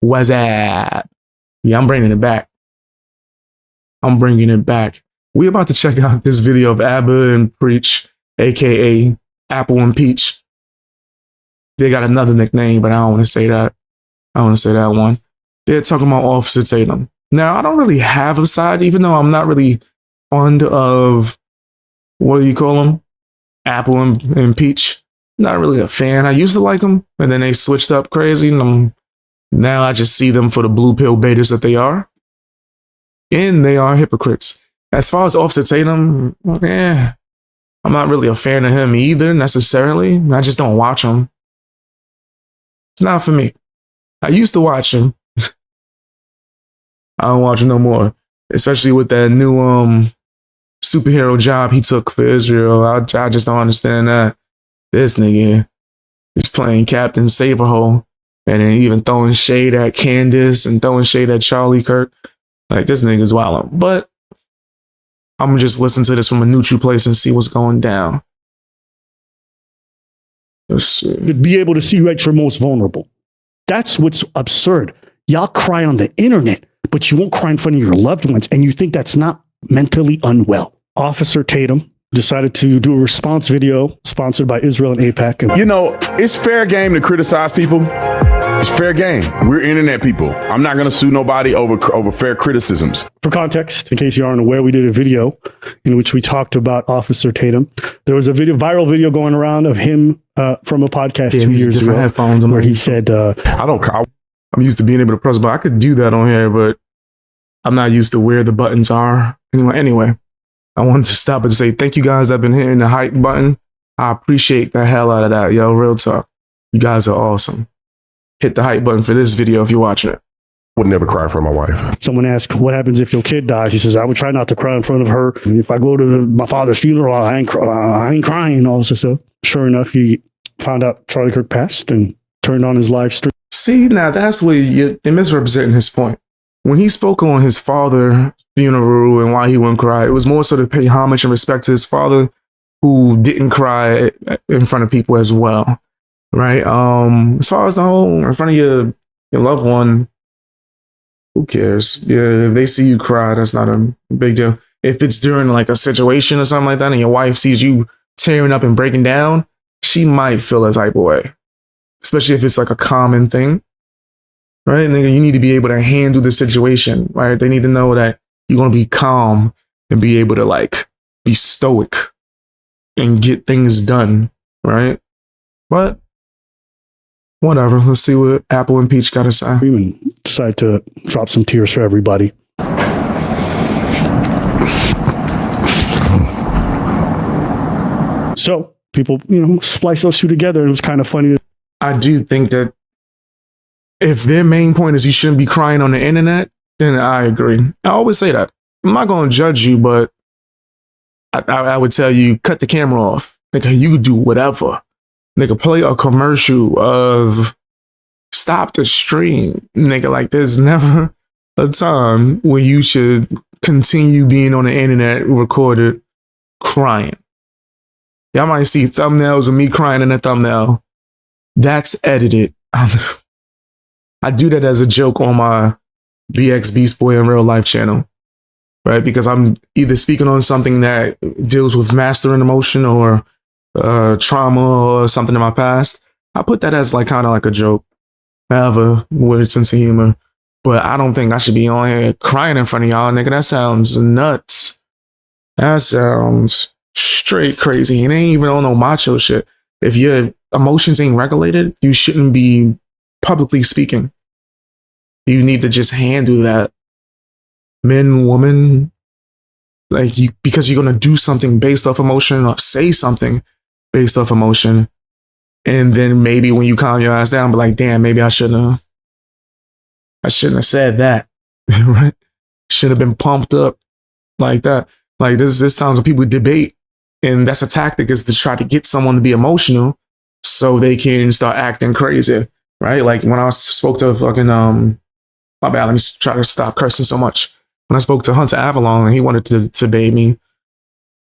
What's up? Yeah, I'm bringing it back. I'm bringing it back. We're about to check out this video of Abba and Preach, aka Apple and Peach. They got another nickname, but I don't want to say that. I want to say that one. They're talking about Officer Tatum. Now, I don't really have a side, even though I'm not really fond of, what do you call them? Apple and Peach. Not really a fan. I used to like them, and then they switched up crazy, and now I just see them for the blue pill betas that they are. And they are hypocrites. As far as Officer Tatum, I'm not really a fan of him either, necessarily. I just don't watch him. It's not for me. I used to watch him. I don't watch him no more. Especially with that new superhero job he took for Israel. I just don't understand that. This nigga is playing Captain Saberhole and then even throwing shade at Candace and throwing shade at Charlie Kirk. Like, this nigga's wildin'. But I'm gonna just listen to this from a neutral place and see what's going down. To be able to see you at your most vulnerable. That's what's absurd. Y'all cry on the internet, but you won't cry in front of your loved ones, and you think that's not mentally unwell. Officer Tatum decided to do a response video sponsored by Israel and AIPAC. You know, it's fair game to criticize people. It's fair game. We're internet people. I'm not going to sue nobody over fair criticisms. For context, in case you aren't aware, we did a video in which we talked about Officer Tatum. There was a viral video going around of him from a podcast 2 years ago headphones where he said, I'm used to being able to press, but I could do that on here, but I'm not used to where the buttons are. Anyway, I wanted to stop and say thank you guys that have been hitting the hype button. I appreciate the hell out of that, yo. Real talk. You guys are awesome. Hit the hype button for this video if you're watching it. Would never cry for my wife. Someone asked, what happens if your kid dies? He says, I would try not to cry in front of her. If I go to my father's funeral, I ain't crying and all this stuff. Sure enough, he found out Charlie Kirk passed and turned on his live stream. See, now that's where you're misrepresenting his point. When he spoke on his father's funeral and why he wouldn't cry, it was more so to pay homage and respect to his father, who didn't cry in front of people as well, right? As far as the whole in front of your loved one, who cares? Yeah, if they see you cry, that's not a big deal. If it's during like a situation or something like that, and your wife sees you tearing up and breaking down, she might feel a type of way, especially if it's like a common thing. Right? And then you need to be able to handle the situation, right? They need to know that you're going to be calm and be able to like be stoic and get things done, right? But whatever. Let's see what Apple and Peach got to say. And decide to drop some tears for everybody. So people, splice those two together. It was kind of funny. I do think that if their main point is you shouldn't be crying on the internet, then I agree. I always say that. I'm not going to judge you, but I would tell you, cut the camera off. Nigga, you do whatever. Nigga, play a commercial of stop the stream. Nigga, like there's never a time where you should continue being on the internet recorded crying. Y'all might see thumbnails of me crying in a thumbnail. That's edited. I do that as a joke on my BX Beast Boy in Real Life channel, right? Because I'm either speaking on something that deals with mastering emotion or trauma or something in my past. I put that as like kind of like a joke. I have a weird sense of humor, but I don't think I should be on here crying in front of y'all, nigga. That sounds nuts. That sounds straight crazy. It ain't even on no macho shit. If your emotions ain't regulated, you shouldn't be publicly speaking. You need to just handle that. Men, woman, like you, because you're gonna do something based off emotion or say something based off emotion, and then maybe when you calm your ass down, be like, damn, maybe I shouldn't have said that. Right? Should have been pumped up like that. Like this times when people debate, and that's a tactic, is to try to get someone to be emotional so they can start acting crazy. Right? Like when I spoke to fucking, my bad, let me try to stop cursing so much. When I spoke to Hunter Avalon and he wanted to debate me,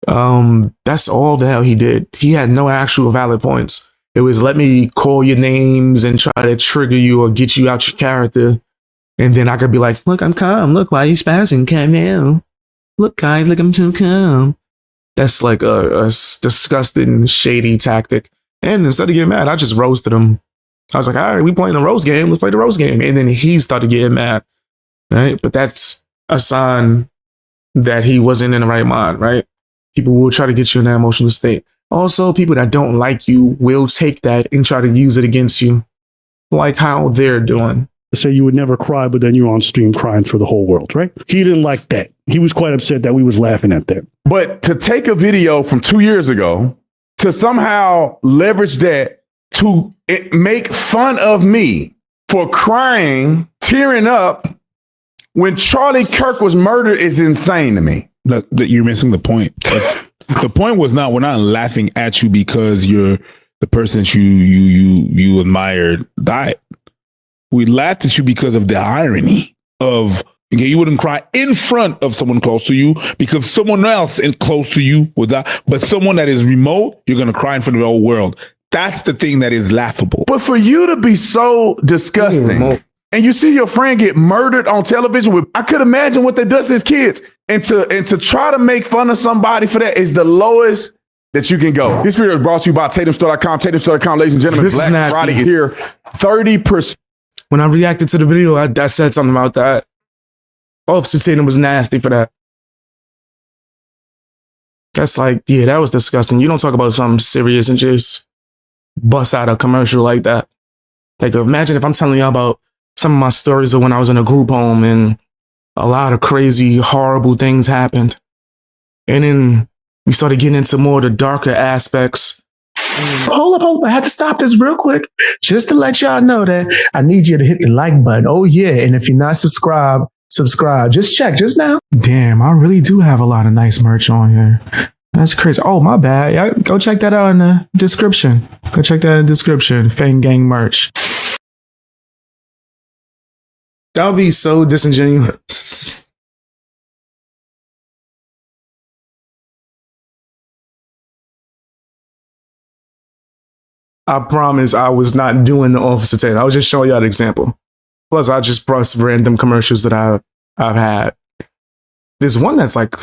that's all the hell he did. He had no actual valid points. It was let me call your names and try to trigger you or get you out your character. And then I could be like, look, I'm calm. Look, why are you spazzing? Calm down. Look, guys, look, I'm too calm. That's like a disgusting, shady tactic. And instead of getting mad, I just roasted him. I was like, all right, we playing a roast game. Let's play the roast game. And then he started getting mad. Right? But that's a sign that he wasn't in the right mind, right? People will try to get you in that emotional state. Also, people that don't like you will take that and try to use it against you, like how they're doing. Say you would never cry, but then you're on stream crying for the whole world, right? He didn't like that. He was quite upset that we was laughing at that. But to take a video from 2 years ago to somehow leverage that to make fun of me for crying, tearing up when Charlie Kirk was murdered is insane to me. That you're missing the point. The point was not, we're not laughing at you because you're the person you admired died. We laughed at you because of the irony of, okay, you wouldn't cry in front of someone close to you because someone else close to you would die, but someone that is remote, you're going to cry in front of the whole world. That's the thing that is laughable. But for you to be so disgusting and you see your friend get murdered on television, I could imagine what that does to his kids. And to try to make fun of somebody for that is the lowest that you can go. This video is brought to you by TatumStore.com. TatumStore.com, ladies and gentlemen. This is Black nasty. Friday here, 30%. When I reacted to the video, I said something about that. Officer Tatum was nasty for that. That's like, yeah, that was disgusting. You don't talk about something serious and just bust out a commercial like that. Like, imagine if I'm telling y'all about some of my stories of when I was in a group home and a lot of crazy, horrible things happened. And then we started getting into more of the darker aspects. Hold up. I had to stop this real quick just to let y'all know that I need you to hit the like button. Oh, yeah. And if you're not subscribed, subscribe. Just check just now. Damn, I really do have a lot of nice merch on here. That's crazy. Oh, my bad. Yeah, go check that out in the description. Go check that in the description. Fang Gang merch. That would be so disingenuous. I promise I was not doing the Officer Tatum. I was just showing y'all an example. Plus, I just brought random commercials that I've had. There's one that's like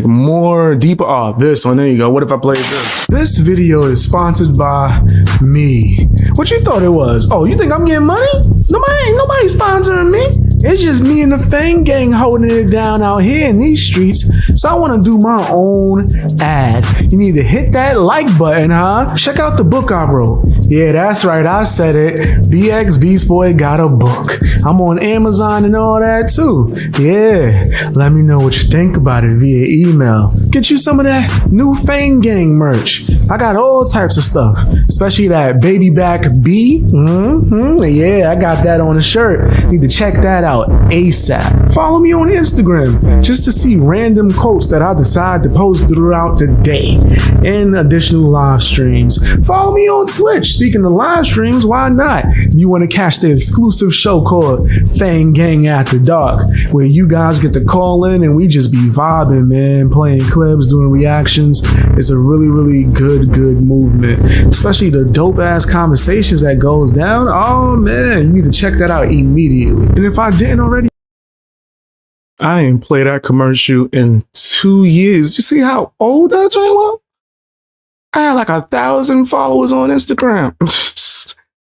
more deeper. Oh, this one. There you go. What if I played this? This video is sponsored by me. What you thought it was? Oh, you think I'm getting money? Nobody sponsoring me. It's just me and the Fang Gang holding it down out here in these streets. So I want to do my own ad. You need to hit that like button, huh? Check out the book I wrote. Yeah, that's right. I said it. BX Beast Boy got a book. I'm on Amazon and all that too. Yeah. Let me know what you think about it via email. Get you some of that new Fang Gang merch. I got all types of stuff, especially that baby back B. Yeah, I got that on a shirt. Need to check that out ASAP. Follow me on Instagram just to see random quotes that I decide to post throughout the day and additional live streams. Follow me on Twitch. Speaking of live streams, why not? If you want to catch the exclusive show called Fang Gang After Dark, where you guys get to call in and we just be vibing, man, playing clips, doing reactions. It's a really, really good movement, especially the dope ass conversations that goes down. Oh man, you need to check that out immediately. And if I didn't already, I didn't play that commercial in 2 years. You see how old that joint was? I had like 1,000 followers on Instagram.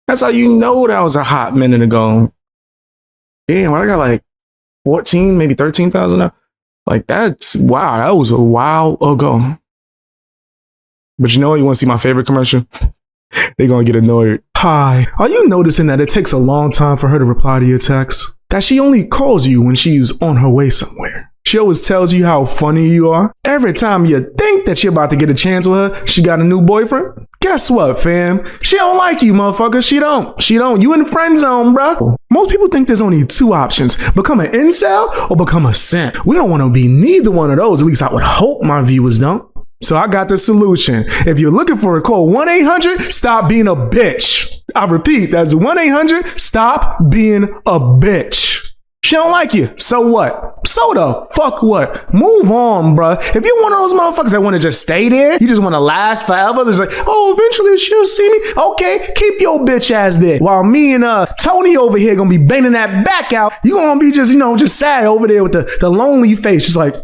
That's how you know that was a hot minute ago. Damn, I got like 14, maybe 13,000 now. Like that's, wow, that was a while ago. But you know what? You want to see my favorite commercial? They're going to get annoyed. Hi, are you noticing that it takes a long time for her to reply to your text? That she only calls you when she's on her way somewhere. She always tells you how funny you are. Every time you think that you're about to get a chance with her, she got a new boyfriend. Guess what, fam? She don't like you, motherfucker. She don't. You in the friend zone, bro. Most people think there's only two options. Become an incel or become a simp. We don't want to be neither one of those. At least I would hope my viewers don't. So I got the solution. If you're looking for it, call 1-800-STOP BEING A BITCH. I repeat, that's 1-800-STOP BEING A BITCH. She don't like you. So what? So the fuck what? Move on, bruh. If you're one of those motherfuckers that want to just stay there, you just want to last forever. It's like, oh, eventually she'll see me. Okay, keep your bitch ass there. While me and Tony over here gonna be banging that back out, you gonna be just, just sad over there with the lonely face. Just like,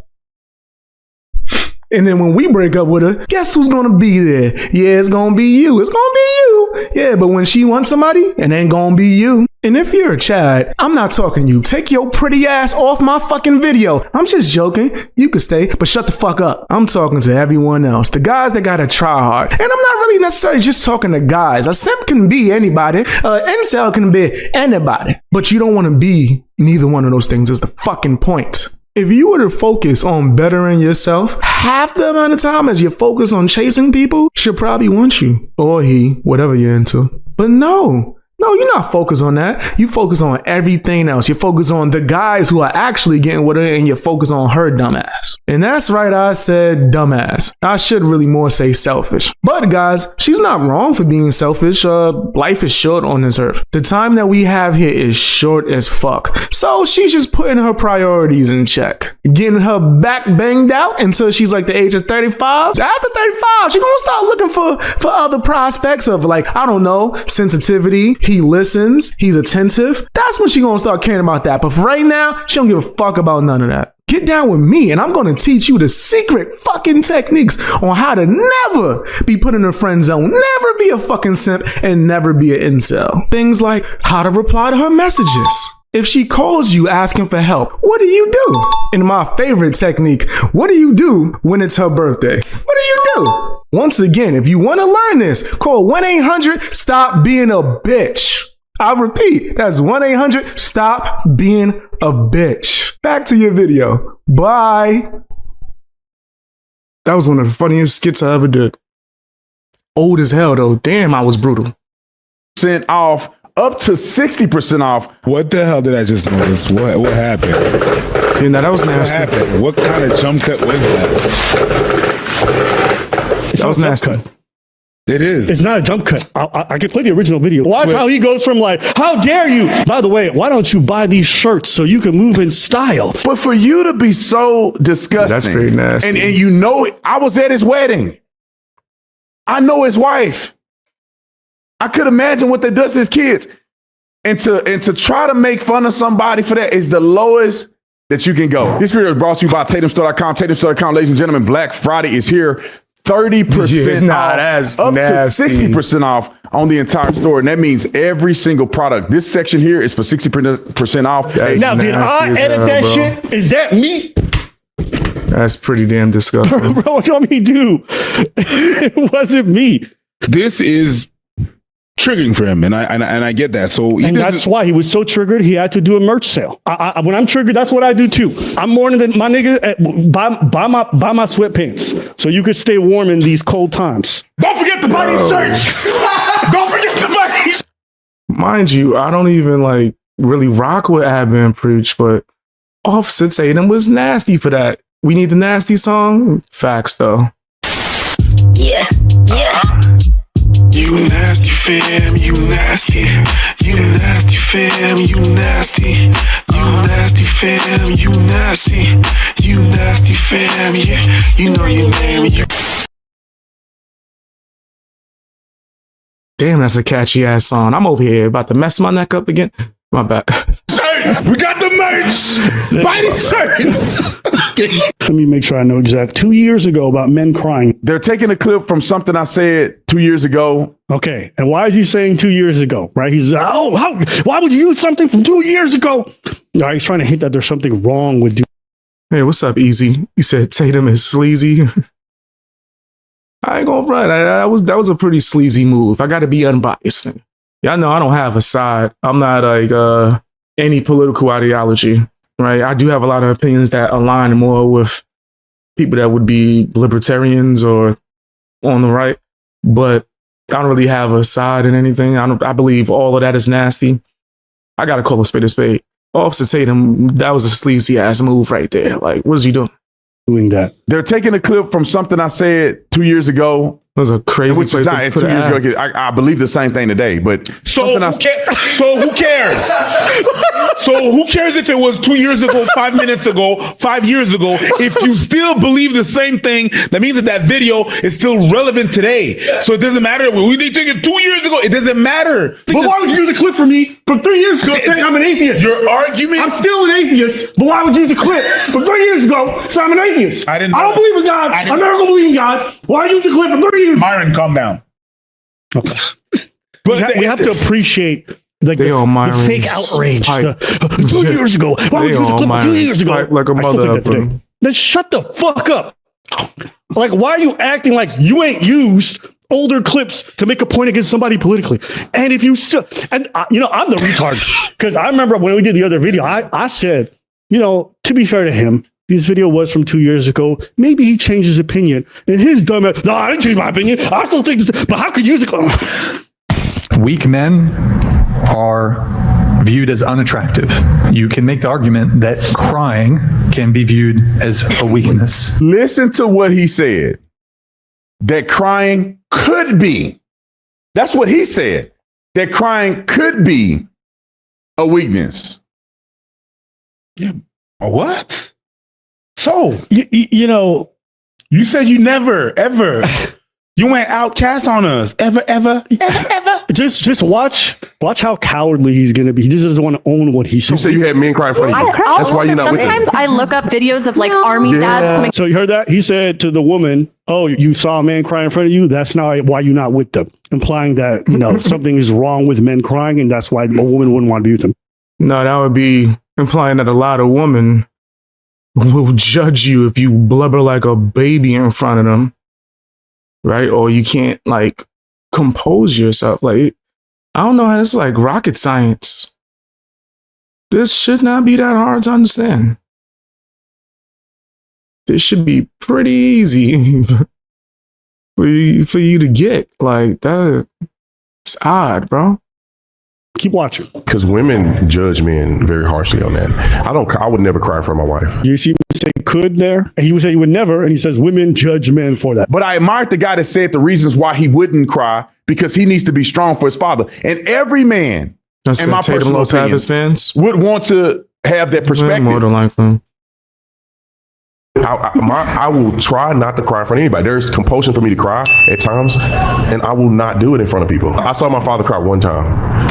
and then when we break up with her, guess who's gonna be there? Yeah, it's gonna be you. It's gonna be you. Yeah, but when she wants somebody, it ain't gonna be you. And if you're a Chad, I'm not talking to you. Take your pretty ass off my fucking video. I'm just joking. You could stay, but shut the fuck up. I'm talking to everyone else. The guys that gotta try hard. And I'm not really necessarily just talking to guys. A simp can be anybody. Incel can be anybody. But you don't want to be neither one of those things is the fucking point. If you were to focus on bettering yourself half the amount of time as you focus on chasing people, she'll probably want you. Or he, whatever you're into. But no, you're not focused on that. You focus on everything else. You focus on the guys who are actually getting with her, and you focus on her dumbass. And that's right, I said dumbass. I should really more say selfish. But guys, she's not wrong for being selfish. Life is short on this earth. The time that we have here is short as fuck. So she's just putting her priorities in check. Getting her back banged out until she's like the age of 35. After 35, she's gonna start looking for other prospects of like, I don't know, sensitivity. He listens. He's attentive. That's when she's going to start caring about that. But for right now, she don't give a fuck about none of that. Get down with me and I'm going to teach you the secret fucking techniques on how to never be put in a friend zone, never be a fucking simp, and never be an incel. Things like how to reply to her messages. If she calls you asking for help, what do you do? And my favorite technique, what do you do when it's her birthday? What do you do? Once again, if you want to learn this, call 1-800-STOP BEING A BITCH. I'll repeat, that's 1-800-STOP BEING A BITCH. Back to your video. Bye. That was one of the funniest skits I ever did. Old as hell though. Damn, I was brutal. Off. Up to 60% off. What the hell did I just notice? What happened? Yeah, no, that was nasty. What happened? What kind of jump cut was that? That was nasty. Cut. It is. It's not a jump cut. I can play the original video. Watch how he goes from like, how dare you? By the way, why don't you buy these shirts so you can move in style? But for you to be so disgusting. That's pretty nasty. And you know, I was at his wedding. I know his wife. I could imagine what that does to his kids. And to try to make fun of somebody for that is the lowest that you can go. This video is brought to you by TatumStore.com. TatumStore.com, ladies and gentlemen, Black Friday is here. 30% off, up nasty. To 60% off on the entire store. And that means every single product. This section here is for 60% off. Now, did I edit that shit? Is that me? That's pretty damn disgusting. Bro, what you want me to do? It wasn't me. This is triggering for him, and I get that. So that's why he was so triggered. He had to do a merch sale. When I'm triggered, that's what I do too. I'm mourning that my nigga buy my sweatpants so you could stay warm in these cold times. Don't forget to buy these shirts. Don't forget to buy these. Mind you, I don't even like really rock with Admin Preach, but Officer Tatum was nasty for that. We need the nasty song. Facts though. Yeah. You nasty fam, you nasty. You nasty fam, you nasty. You nasty fam, you nasty. You nasty fam, yeah. You know your name. Damn, that's a catchy ass song. I'm over here about to mess my neck up again. My bad. We got the merch. Buy these shirts. Let me make sure I know exactly. 2 years ago about men crying. They're taking a clip from something I said 2 years ago. Okay. And why is he saying 2 years ago? Right? He's, why would you use something from 2 years ago? He's trying to hint that there's something wrong with Hey, what's up, Easy? You said Tatum is sleazy. I ain't gonna front. That was a pretty sleazy move. I got to be unbiased. Y'all know I don't have a side. I'm not like any political ideology, right? I do have a lot of opinions that align more with people that would be libertarians or on the right, but I don't really have a side in anything. I believe all of that is nasty. I gotta call a spade a spade. Officer Tatum, that was a sleazy ass move right there. Like, what is he doing that? They're taking a clip from something I said 2 years ago. That was a crazy which is not 2 years ago. I believe the same thing today, but so who cares? So Well, who cares if it was 2 years ago, 5 minutes ago, 5 years ago? If you still believe the same thing, that means that video is still relevant today. So it doesn't matter. We did take it 2 years ago. It doesn't matter. But why would you use a clip from me from 3 years ago saying I'm an atheist? Your argument. I'm still an atheist, but why would you use a clip from 3 years ago saying I'm an atheist? I don't believe in God. I'm never going to believe in God. Why use a clip from 3 years? Myron, calm down. Okay. But we have to appreciate the fake outrage. 2 years ago. Why would you use a clip from 2 years ago? Like a mother. Then shut the fuck up. Like, why are you acting like you ain't used older clips to make a point against somebody politically? And if you still, I'm the retard, because I remember when we did the other video, I said, to be fair to him, this video was from 2 years ago. Maybe he changed his opinion. And his dumb ass, no, I didn't change my opinion. I still think this, but how could you use it? Weak men are viewed as unattractive. You can make the argument that crying can be viewed as a weakness. Listen to what he said. That crying could be. That's what he said. That crying could be a weakness. Yeah. What? So, you said you never, ever, you went outcast on us. Ever. Just watch how cowardly he's going to be. He just doesn't want to own what he said. You said you had men crying for you. That's why you're not with him. Sometimes I look up videos of like army dads coming. So you heard that? He said to the woman, oh, you saw a man crying in front of you? That's not why you're not with them. Implying that, something is wrong with men crying, and that's why a woman wouldn't want to be with them. No, that would be implying that a lot of women will judge you if you blubber like a baby in front of them, right? Or you can't compose yourself. I don't know how it's like rocket science. This should not be that hard to understand. This should be pretty easy for you to get. That. It's odd, bro. Keep watching. Because women judge men very harshly on that. I would never cry for my wife. You see him say could there? And he would say he would never. And he says women judge men for that. But I admired the guy that said the reasons why he wouldn't cry, because he needs to be strong for his father. And every man, in my Tatum personal opinion, his fans would want to have that perspective. More than likely. I will try not to cry in front of anybody. There's compulsion for me to cry at times, and I will not do it in front of people. I saw my father cry one time,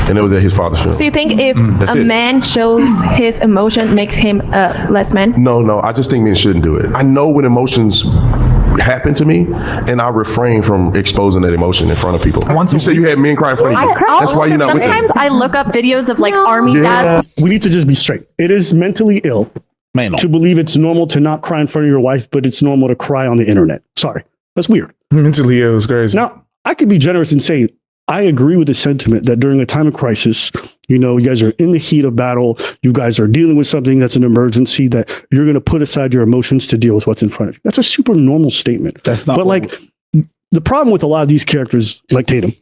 and it was at his father's funeral. So you think if a man shows his emotion makes him less man? No. I just think men shouldn't do it. I know when emotions happen to me, and I refrain from exposing that emotion in front of people. You say you had men cry in front of you. That's why you're not with them. Sometimes I look up videos of army dads. We need to just be straight. It is mentally ill to believe it's normal to not cry in front of your wife, but it's normal to cry on the internet. Sorry. That's weird. Mentally ill is crazy. Now, I could be generous and say, I agree with the sentiment that during a time of crisis, you guys are in the heat of battle. You guys are dealing with something that's an emergency, that you're going to put aside your emotions to deal with what's in front of you. That's a super normal statement. That's not. But the problem with a lot of these characters, like Tatum,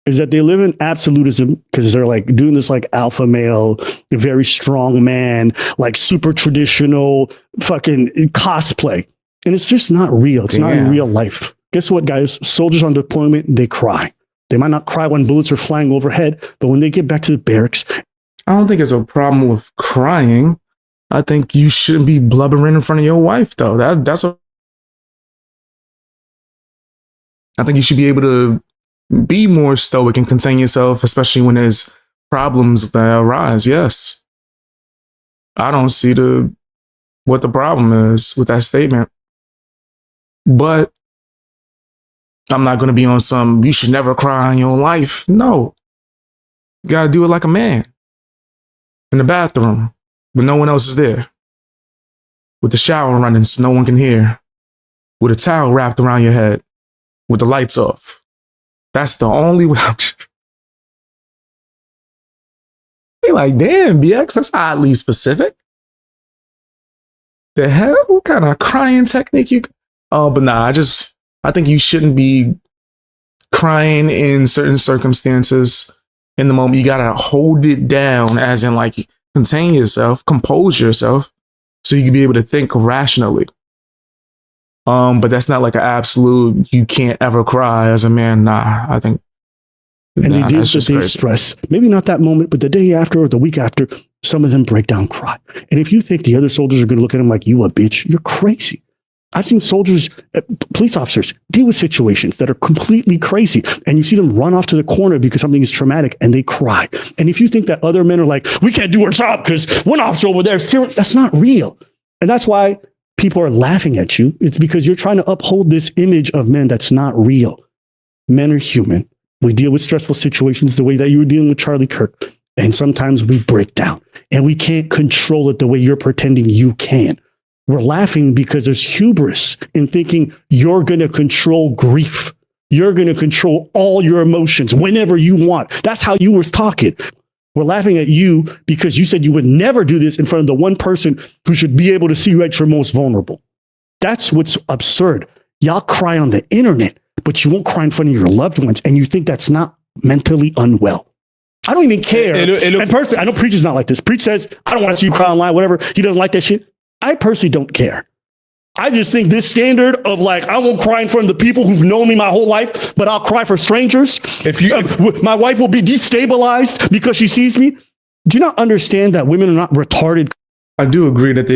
is that they live in absolutism because they're doing this alpha male, very strong man, super traditional fucking cosplay. And it's just not real. It's not in real life. Guess what, guys? Soldiers on deployment, they cry. They might not cry when bullets are flying overhead, but when they get back to the barracks. I don't think it's a problem with crying. I think you shouldn't be blubbering in front of your wife, though. That's what I think you should be able to be more stoic and contain yourself, especially when there's problems that arise. Yes. I don't see what the problem is with that statement. But I'm not going to be on some, you should never cry in your life. No. You got to do it like a man. In the bathroom, when no one else is there. With the shower running so no one can hear. With a towel wrapped around your head. With the lights off. That's the only way. They damn, BX, that's oddly specific. The hell? What kind of crying technique you... Oh, but nah, I think you shouldn't be crying in certain circumstances in the moment. You gotta hold it down, as in contain yourself, compose yourself, so you can be able to think rationally. But that's not an absolute, you can't ever cry as a man. Nah, I think And they deal with their stress. Maybe not that moment, but the day after or the week after, some of them break down, cry. And if you think the other soldiers are going to look at them like you a bitch, you're crazy. I've seen soldiers, police officers deal with situations that are completely crazy. And you see them run off to the corner because something is traumatic and they cry. And if you think that other men are like, we can't do our job because one officer over there is tearing, that's not real. And that's why people are laughing at you. It's because you're trying to uphold this image of men that's not real. Men are human. We deal with stressful situations the way that you were dealing with Charlie Kirk. And sometimes we break down and we can't control it the way you're pretending you can. We're laughing because there's hubris in thinking you're going to control grief. You're going to control all your emotions whenever you want. That's how you was talking. We're laughing at you because you said you would never do this in front of the one person who should be able to see you at your most vulnerable. That's what's absurd. Y'all cry on the internet, but you won't cry in front of your loved ones. And you think that's not mentally unwell. I don't even care. And personally, I know Preacher's not like this. Preach says, I don't want to see you cry online, whatever. He doesn't like that shit. I personally don't care. I just think this standard of like, I won't cry in front of the people who've known me my whole life, but I'll cry for strangers. My wife will be destabilized because she sees me. Do you not understand that women are not retarded? I do agree that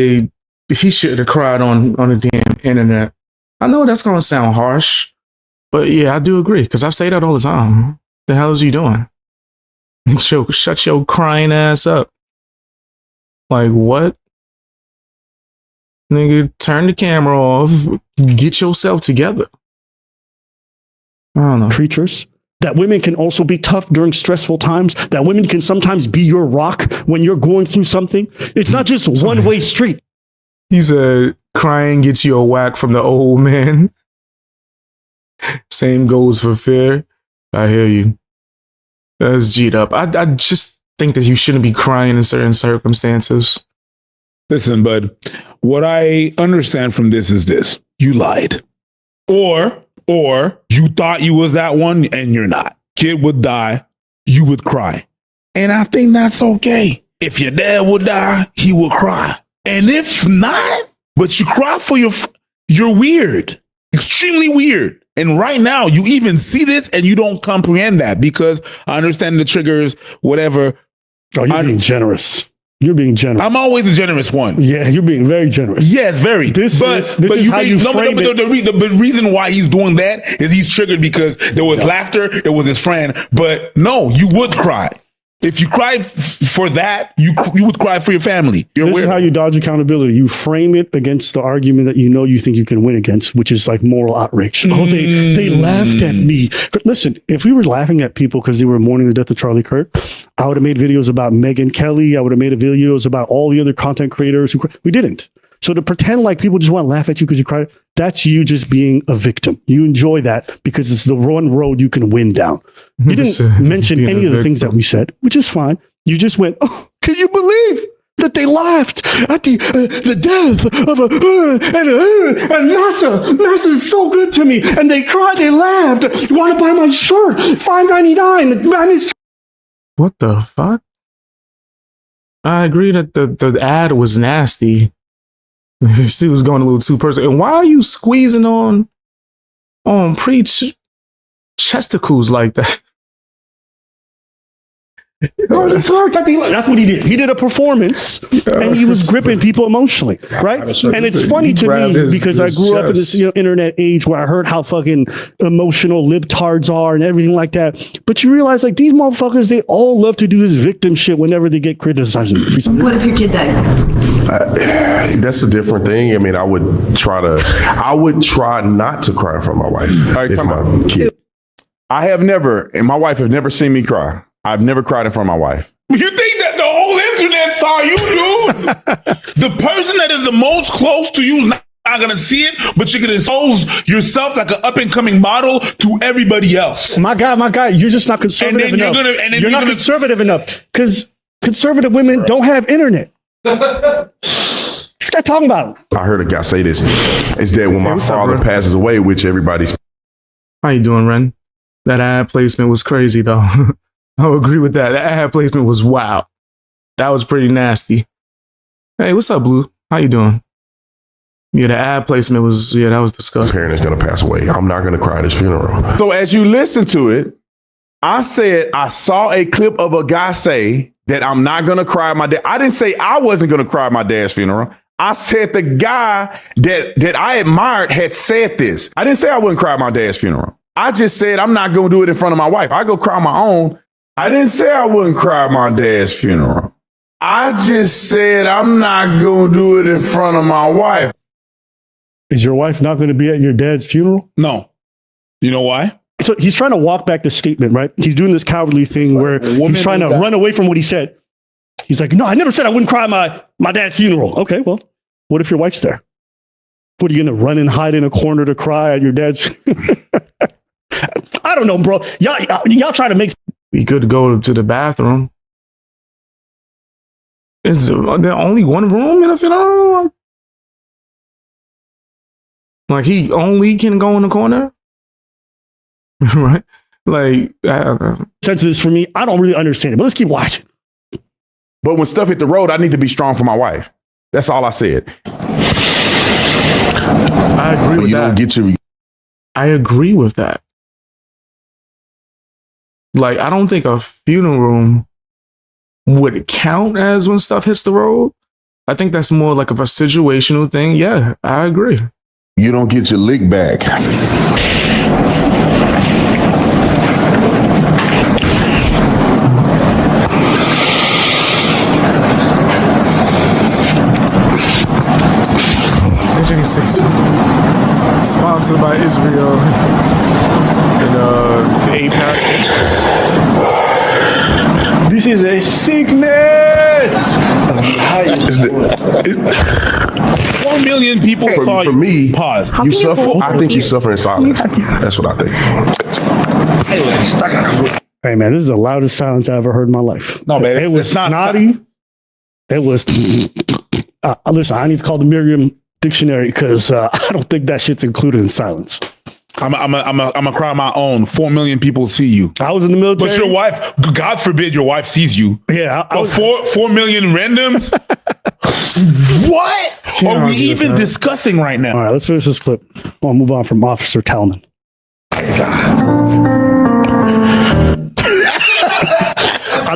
he should have cried on the damn internet. I know that's going to sound harsh, but yeah, I do agree because I say that all the time. The hell is you doing? Shut your crying ass up. Like what? Nigga, turn the camera off. Get yourself together. I don't know. Preachers, that women can also be tough during stressful times, that women can sometimes be your rock when you're going through something. It's not just one-way street. He said, crying gets you a whack from the old man. Same goes for fear. I hear you. That's G'd up. I just think that you shouldn't be crying in certain circumstances. Listen, bud, what I understand from this is this. You lied. Or you thought you was that one and you're not. Kid would die, you would cry. And I think that's okay. If your dad would die, he would cry. And if not, but you cry for you're weird. Extremely weird. And right now, you even see this and you don't comprehend that because I understand the triggers, whatever. Oh, you're being generous. You're being generous. I'm always a generous one. Yeah, you're being very generous. Yes, very. This is how you frame it. The reason why he's doing that is he's triggered because there was laughter, there was his friend. But no, you would cry. If you cried for that, you would cry for your family. This is how you dodge accountability. You frame it against the argument that you think you can win against, which is like moral outrage. Oh, they laughed at me. But listen, if we were laughing at people because they were mourning the death of Charlie Kirk, I would have made videos about Megyn Kelly. I would have made videos about all the other content creators. We didn't. So to pretend like people just want to laugh at you because you cried, that's you just being a victim. You enjoy that because it's the one road you can win down. You didn't mention any of the things that we said, which is fine. You just went, oh, can you believe that they laughed at the death of and NASA is so good to me. And they cried, they laughed. You want to buy my shirt? $5.99. What the fuck? I agree that the ad was nasty. She was going a little too personal. And why are you squeezing on Preach chesticles like that? That's what he did. He did a performance and he was gripping people emotionally, right? And it's funny to me because I grew up in this internet age where I heard how fucking emotional libtards are and everything like that. But you realize like these motherfuckers, they all love to do this victim shit whenever they get criticized. What if your kid died? That's a different thing. I mean, I would try not to cry in front of my wife. All right, my kid. I have never, and my wife have never seen me cry. I've never cried in front of my wife. You think that the whole internet saw you, dude? The person that is the most close to you is not going to see it, but you can expose yourself like an up-and-coming model to everybody else. My God, you're just not conservative enough. You're not conservative enough because conservative women don't have internet. What's that talking about? I heard a guy say this. It's that when my father passes away, which everybody's... How you doing, Ren? That ad placement was crazy, though. I would agree with that. That ad placement was wild. That was pretty nasty. Hey, what's up, Blue? How you doing? Yeah, the ad placement was, that was disgusting. My parent is going to pass away. I'm not going to cry at his funeral. So as you listen to it, I said I saw a clip of a guy say that I'm not gonna cry at my dad. I didn't say I wasn't gonna cry at my dad's funeral. I said the guy that I admired had said this. I didn't say I wouldn't cry at my dad's funeral. I just said I'm not gonna do it in front of my wife. I go cry on my own. I didn't say I wouldn't cry at my dad's funeral. I just said I'm not gonna do it in front of my wife. Is your wife not going to be at your dad's funeral? No. You know why? So he's trying to walk back the statement, right? He's doing this cowardly thing where he's trying to run away from what he said. He's like, no, I never said I wouldn't cry at my dad's funeral. Okay, well, what if your wife's there? What, are you going to run and hide in a corner to cry at your dad's? I don't know, bro. Y'all try to make. We could go to the bathroom. Is there only one room in a funeral? Like he only can go in the corner? Right? Like, I don't know. Sense of this for me, I don't really understand it, but let's keep watching. But when stuff hit the road, I need to be strong for my wife. That's all I said. I agree with that. I agree with that. Like, I don't think a funeral would count as when stuff hits the road. I think that's more like of a situational thing. Yeah, I agree. You don't get your lick back. Sponsored by Israel and the APAC. This is a sickness. 4 million people For me, pause. You suffer. I think you suffer in silence. That's what I think. Hey man, this is the loudest silence I ever heard in my life. No, man, it was snotty. It was. Listen, I need to call the Merriam Dictionary because I don't think that shit's included in silence. I'm a cry my own. 4 million people see you. I was in the military. But your wife, God forbid your wife sees you. Yeah. I was, 4 million randoms? What are we even discussing right now? All right, let's finish this clip. I'll move on from Officer Talman. I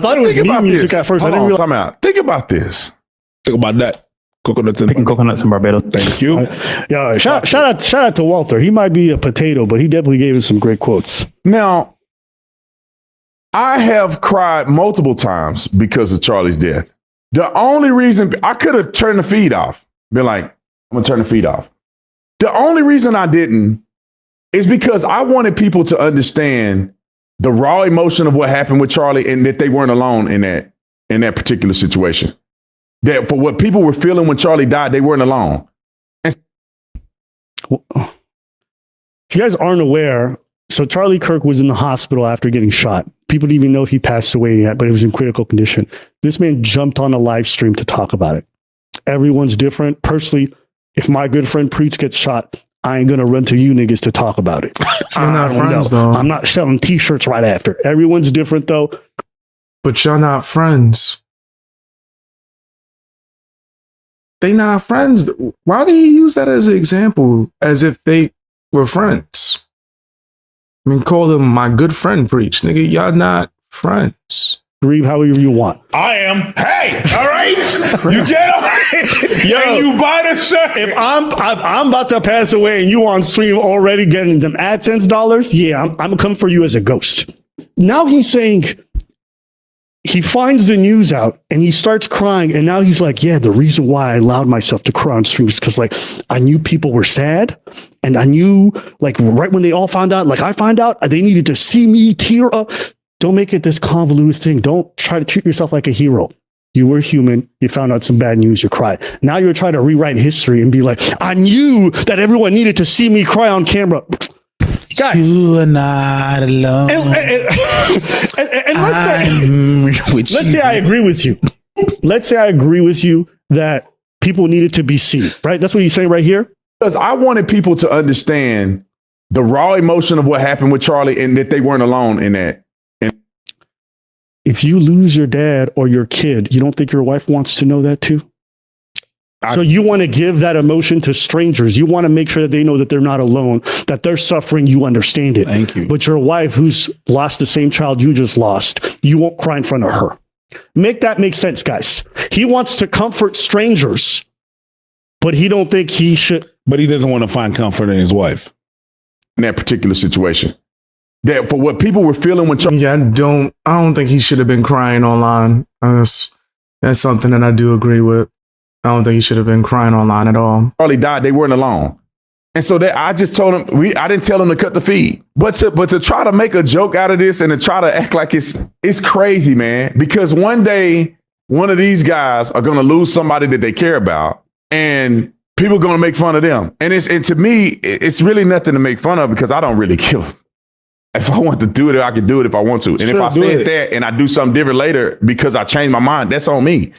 thought it was meme music at first. I didn't realize. Time out. Think about this. Think about that. Picking coconuts in Barbados. Thank you. Yeah, shout out to Walter. He might be a potato, but he definitely gave us some great quotes. Now, I have cried multiple times because of Charlie's death. The only reason I could have turned the feed off, been like, I'm gonna turn the feed off. The only reason I didn't is because I wanted people to understand the raw emotion of what happened with Charlie and that they weren't alone in that particular situation. That for what people were feeling when Charlie died, they weren't alone. And if you guys aren't aware, so Charlie Kirk was in the hospital after getting shot. People didn't even know if he passed away yet, but he was in critical condition. This man jumped on a live stream to talk about it. Everyone's different. Personally, if my good friend Preach gets shot, I ain't gonna run to you niggas to talk about it. You're not friends, though. I'm not selling t-shirts right after. Everyone's different, though. But you're not friends. They not friends. Why do you use that as an example? As if they were friends. I mean, call them my good friend Preach. Nigga, y'all not friends. Grieve however you want. I am. Hey, all right. You and you buy the shirt. If I'm about to pass away and you on stream already getting them AdSense dollars, yeah, I'm gonna come for you as a ghost. Now he's saying he finds the news out and he starts crying, and now he's like, yeah, the reason why I allowed myself to cry on stream is because like I knew people were sad, and I knew like right when they all found out, like I found out, they needed to see me tear up. Don't make it this convoluted thing. Don't try to treat yourself like a hero. You were human. You found out some bad news. You cried. Now you're trying to rewrite history and be like, I knew that everyone needed to see me cry on camera. Guys, you are not alone. And let's say I agree with you. Let's say I agree with you that people needed to be seen, right? That's what you're saying right here? Because I wanted people to understand the raw emotion of what happened with Charlie and that they weren't alone in that. If you lose your dad or your kid, you don't think your wife wants to know that too? So you want to give that emotion to strangers. You want to make sure that they know that they're not alone, that they're suffering. You understand it. Thank you. But your wife, who's lost the same child you just lost, you won't cry in front of her. Make that make sense, guys. He wants to comfort strangers, but he don't think he should. But he doesn't want to find comfort in his wife in that particular situation. That for what people were feeling when Charlie. Yeah, I don't think he should have been crying online. That's something that I do agree with. I don't think he should have been crying online at all. Charlie died, they weren't alone. And so I just told him, I didn't tell him to cut the feed. But to try to make a joke out of this and to try to act like it's crazy, man. Because one day, one of these guys are going to lose somebody that they care about. And people are going to make fun of them. And to me, it's really nothing to make fun of because I don't really kill them. If I want to do it, I can do it if I want to. And if I said that and I do something different later because I changed my mind, that's on me.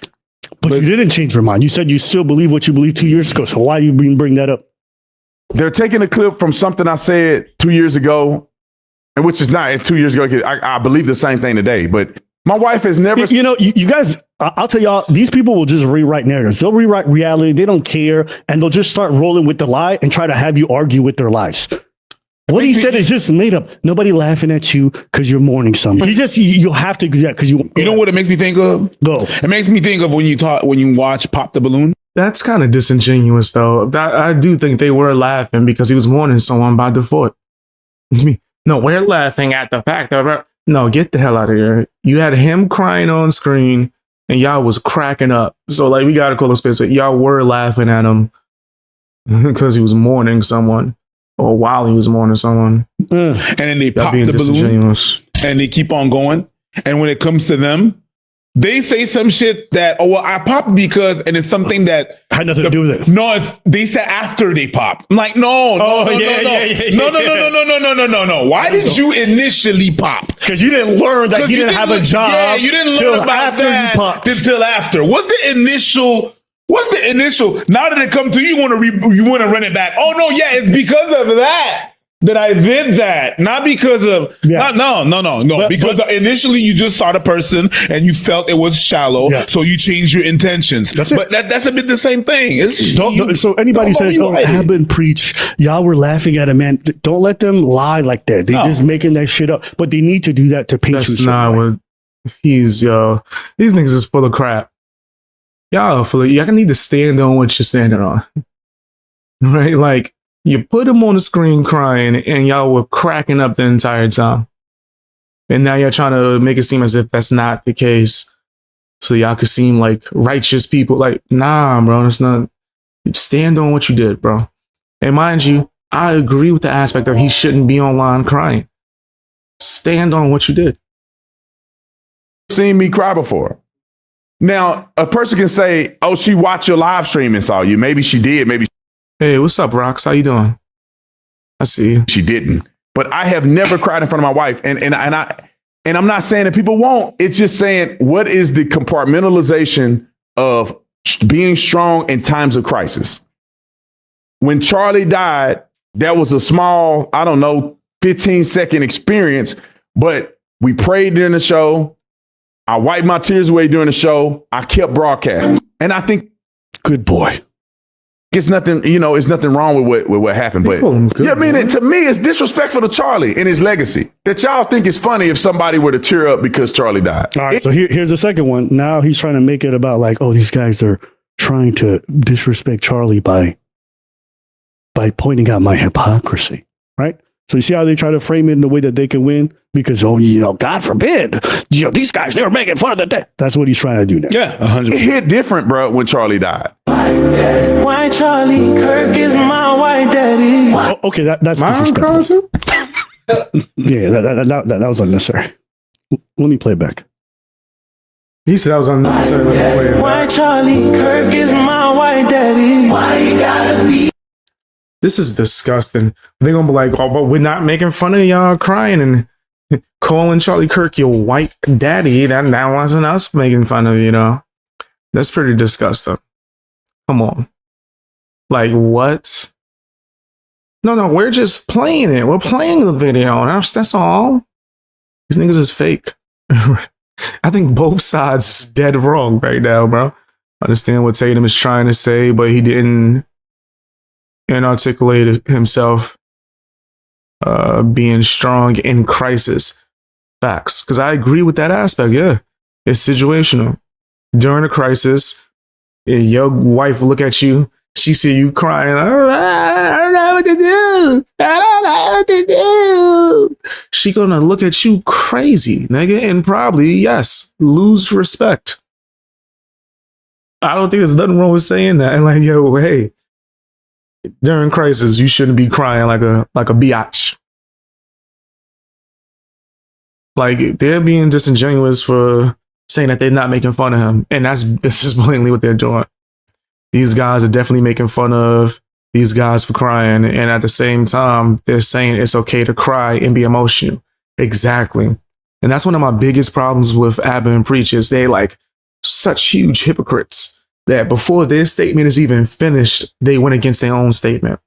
But you didn't change your mind. You said you still believe what you believed 2 years ago. So why you bring that up? They're taking a clip from something I said 2 years ago, and which is not 2 years ago. I believe the same thing today. But my wife has never. You guys, I'll tell y'all, these people will just rewrite narratives. They'll rewrite reality. They don't care. And they'll just start rolling with the lie and try to have you argue with their lies. What he said is just made up. Nobody laughing at you because you're mourning something. You'll have to do that because you. You know what it makes me think of? Go. It makes me think of when you watch Pop the Balloon. That's kind of disingenuous, though. I do think they were laughing because he was mourning someone by default. No, we're laughing at the fact that no, get the hell out of here. You had him crying on screen, and y'all was cracking up. So like, we gotta call a space, but y'all were laughing at him because he was mourning someone. Or while he was mourning someone. And then they pop the balloon and they keep on going. And when it comes to them, they say some shit that, oh, well, I popped because, and it's something that had nothing to do with it. No, they said after they pop. I'm like, no. Why did you initially pop? Because you didn't learn that he didn't have a job. Yeah, you didn't learn about that until after. What's the initial? Now that it comes to you, you want to run it back. Oh no, yeah, it's because of that I did that, not because of no. Because initially you just saw the person and you felt it was shallow, so you changed your intentions. That's it. But that's a bit the same thing. So anybody says, "Oh, I've been preached," y'all were laughing at him, man. Don't let them lie like that. They're just making that shit up. But they need to do that to paint you. That's not what these niggas is full of crap. Y'all need to stand on what you're standing on. Right? Like, you put him on the screen crying and y'all were cracking up the entire time. And now you're trying to make it seem as if that's not the case. So y'all could seem like righteous people. Like, nah, bro, that's not. Stand on what you did, bro. And mind you, I agree with the aspect of he shouldn't be online crying. Stand on what you did. Seen me cry before. Now, a person can say, oh, she watched your live stream and saw you. Maybe she did. Maybe. Hey, what's up, Rox? How you doing? I see you. She didn't. But I have never cried in front of my wife. And I'm not saying that people won't. It's just saying, what is the compartmentalization of being strong in times of crisis? When Charlie died, that was a small, 15-second experience. But we prayed during the show. I wiped my tears away during the show. I kept broadcasting. And I think, good boy. It's nothing, it's nothing wrong with what happened. But to me, it's disrespectful to Charlie and his legacy. That y'all think it's funny if somebody were to tear up because Charlie died. All right, so here's the second one. Now he's trying to make it about like, oh, these guys are trying to disrespect Charlie by pointing out my hypocrisy, right? So you see how they try to frame it in the way that they can win? Because, God forbid, these guys, they were making fun of the dead. That's what he's trying to do now. Yeah, 100%. It hit different, bro, when Charlie died. Why Charlie Kirk is my white daddy. Oh, okay, that's disrespectful. Yeah, that was unnecessary. Let me play it back. He said that was unnecessary. Why Charlie Kirk is my white daddy. Why you gotta be? This is disgusting. They're gonna be like, oh, but we're not making fun of y'all crying and calling Charlie Kirk your white daddy. That wasn't us making fun of, That's pretty disgusting. Come on. Like, what? No, we're just playing it. We're playing the video. That's all. These niggas is fake. I think both sides is dead wrong right now, bro. understand what Tatum is trying to say, but he didn't inarticulate himself being strong in crisis. Facts. Because I agree with that aspect. Yeah, it's situational. During a crisis, your wife will look at you, she see you crying, I don't know what to do. I don't know what to do. She gonna look at you crazy, nigga, and probably, yes, lose respect. I don't think there's nothing wrong with saying that. And like, yo, hey, during crisis, you shouldn't be crying like a biatch. Like, they're being disingenuous for saying that they're not making fun of him. And this is blatantly what they're doing. These guys are definitely making fun of these guys for crying. And at the same time, they're saying it's okay to cry and be emotional. Exactly. And that's one of my biggest problems with Abba and Preach is they like such huge hypocrites that before their statement is even finished, they went against their own statement.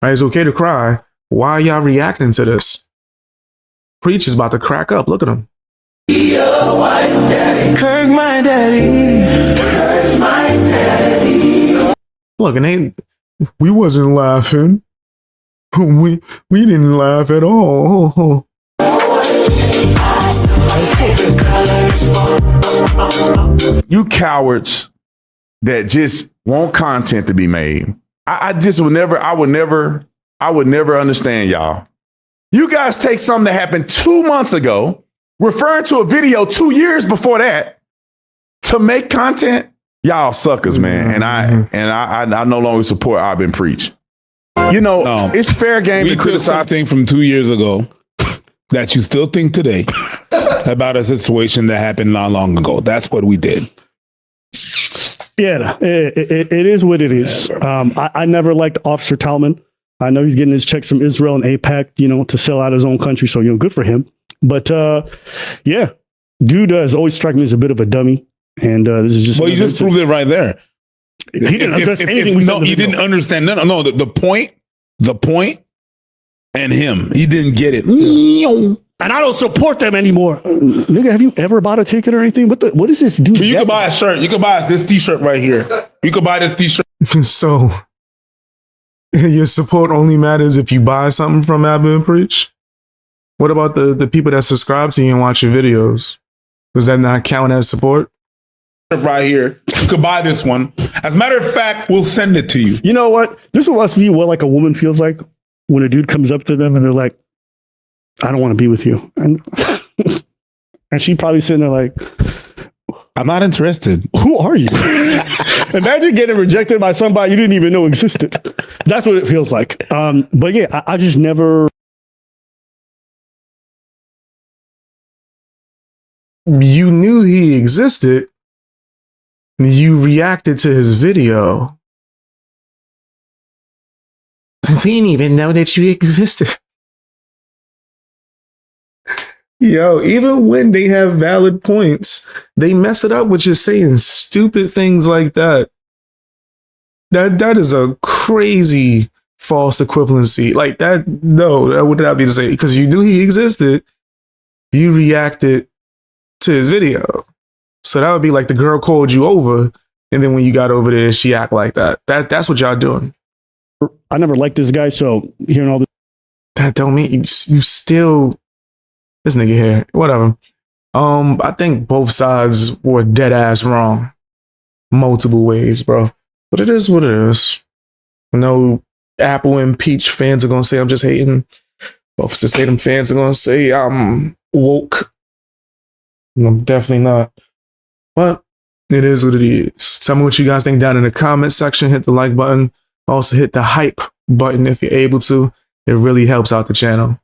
Right? It's okay to cry. Why are y'all reacting to this? Preach is about to crack up. Look at him. Your white daddy, Kirk my daddy, Kirk my daddy. Look, and we wasn't laughing. We didn't laugh at all. You cowards that just want content to be made. I would never understand y'all. You guys take something that happened 2 months ago, referring to a video 2 years before that to make content. Y'all suckers, man. And I no longer support I've been preach. You know, no, it's fair game to criticize something from 2 years ago that you still think today about a situation that happened not long ago. That's what we did. Yeah, it is what it is. I never liked Officer Talman. I know he's getting his checks from Israel and AIPAC, to sell out his own country. So, good for him. But yeah, dude has always struck me as a bit of a dummy. And this is just. Well, you just proved it right there. He didn't understand anything. No, he didn't understand. No, the point, and him. He didn't get it. And I don't support them anymore. Nigga, have you ever bought a ticket or anything? What is this dude? You can buy a shirt. You can buy this t-shirt right here. You can buy this t-shirt. So, your support only matters if you buy something from Abba and Preach? What about the people that subscribe to you and watch your videos? Does that not count as support? Right here. You could buy this one. As a matter of fact, we'll send it to you. You know what? This must be what like a woman feels like when a dude comes up to them and they're like, I don't want to be with you. And she probably sitting there like, I'm not interested. Who are you? Imagine getting rejected by somebody you didn't even know existed. That's what it feels like. But yeah, I just never. You knew he existed. You reacted to his video. We didn't even know that you existed. Yo, even when they have valid points, they mess it up with just saying stupid things like that. That is a crazy false equivalency. Like that, no, that would not be the same. Because you knew he existed, you reacted to his video. So that would be like the girl called you over, and then when you got over there, she act like that. That's what y'all doing. I never liked this guy, so hearing all this. That don't mean you still. This nigga here, whatever. I think both sides were dead ass wrong, multiple ways, bro. But it is what it is. I know Apple and Peach fans are gonna say I'm just hating. Both of Tatum fans are gonna say I'm woke. I'm definitely not. But it is what it is. Tell me what you guys think down in the comment section. Hit the like button. Also hit the hype button if you're able to. It really helps out the channel.